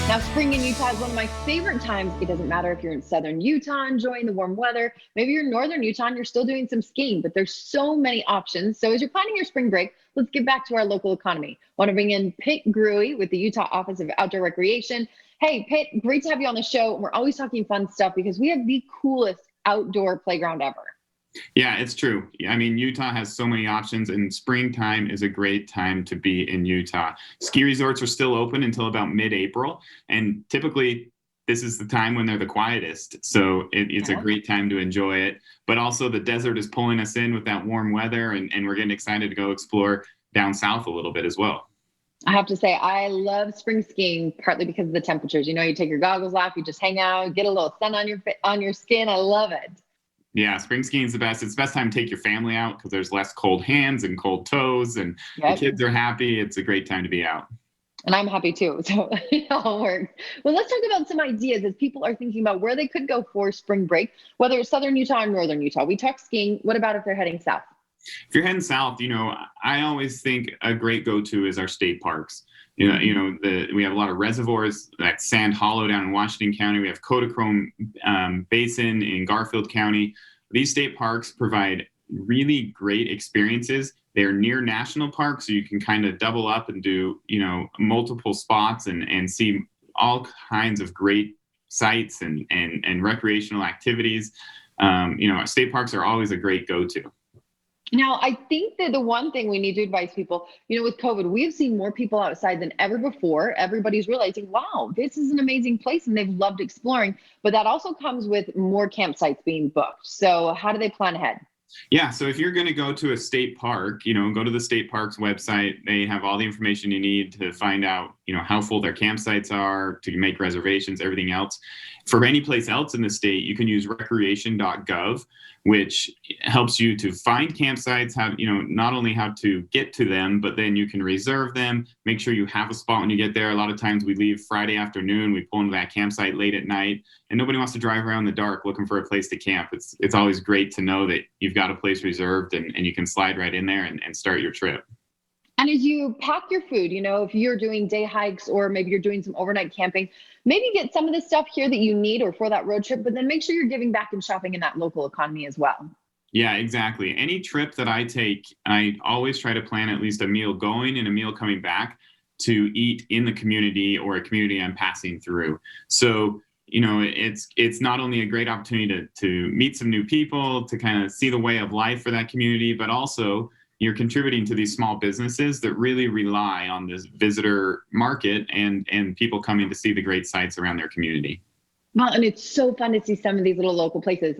Now, spring in Utah is one of my favorite times. It doesn't matter if you're in southern Utah enjoying the warm weather. Maybe you're in northern Utah and you're still doing some skiing, but there's so many options. So as you're planning your spring break, let's get back to our local economy. I want to bring in Pitt Grewe with the Utah Office of Outdoor Recreation. Hey, Pitt, great to have you on the show. We're always talking fun stuff because we have the coolest outdoor playground ever. Yeah, it's true. I mean, Utah has so many options, and springtime is a great time to be in Utah. Ski resorts are still open until about mid-April, and typically this is the time when they're the quietest. So it's a Yeah. great time to enjoy it. But also, the desert is pulling us in with that warm weather, and we're getting excited to go explore down south a little bit as well. I have to say, I love spring skiing partly because of the temperatures. You take your goggles off, you just hang out, get a little sun on your skin. I love it. Yeah, spring skiing is the best. It's the best time to take your family out because there's less cold hands and cold toes, and the Yep. kids are happy. It's a great time to be out. And I'm happy too. So it all works. Well, let's talk about some ideas as people are thinking about where they could go for spring break, whether it's southern Utah or northern Utah. We talked skiing. What about if they're heading south? If you're heading south, I always think a great go-to is our state parks. We have a lot of reservoirs like Sand Hollow down in Washington County. We have Kodachrome Basin in Garfield County. These state parks provide really great experiences. They're near national parks, so you can kind of double up and do, multiple spots and see all kinds of great sites and recreational activities. State parks are always a great go-to. Now, I think that the one thing we need to advise people, with COVID, we've seen more people outside than ever before. Everybody's realizing, wow, this is an amazing place and they've loved exploring. But that also comes with more campsites being booked. So how do they plan ahead? Yeah, so if you're going to go to a state park, go to the state park's website. They have all the information you need to find out, how full their campsites are, to make reservations, everything else. For any place else in the state, you can use recreation.gov, which helps you to find campsites, not only how to get to them, but then you can reserve them, make sure you have a spot when you get there. A lot of times we leave Friday afternoon, we pull into that campsite late at night, and nobody wants to drive around in the dark looking for a place to camp. It's always great to know that you've got a place reserved and you can slide right in there and start your trip. And as you pack your food, if you're doing day hikes or maybe you're doing some overnight camping, maybe get some of the stuff here that you need or for that road trip, but then make sure you're giving back and shopping in that local economy as well. Yeah, exactly. Any trip that I take, I always try to plan at least a meal going and a meal coming back to eat in the community or a community I'm passing through. So, it's not only a great opportunity to meet some new people, to kind of see the way of life for that community, but also you're contributing to these small businesses that really rely on this visitor market and people coming to see the great sites around their community. Well, and it's so fun to see some of these little local places.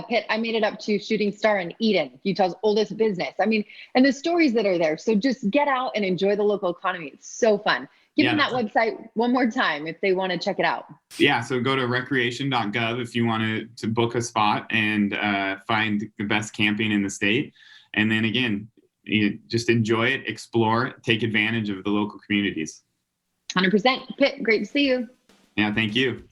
Pitt, I made it up to Shooting Star in Eden, Utah's oldest business. I mean, and the stories that are there. So just get out and enjoy the local economy. It's so fun. Give them that website one more time if they want to check it out. Yeah, so go to recreation.gov if you want to book a spot and find the best camping in the state. And then again, just enjoy it, explore, take advantage of the local communities. 100%. Pitt, great to see you. Yeah, thank you.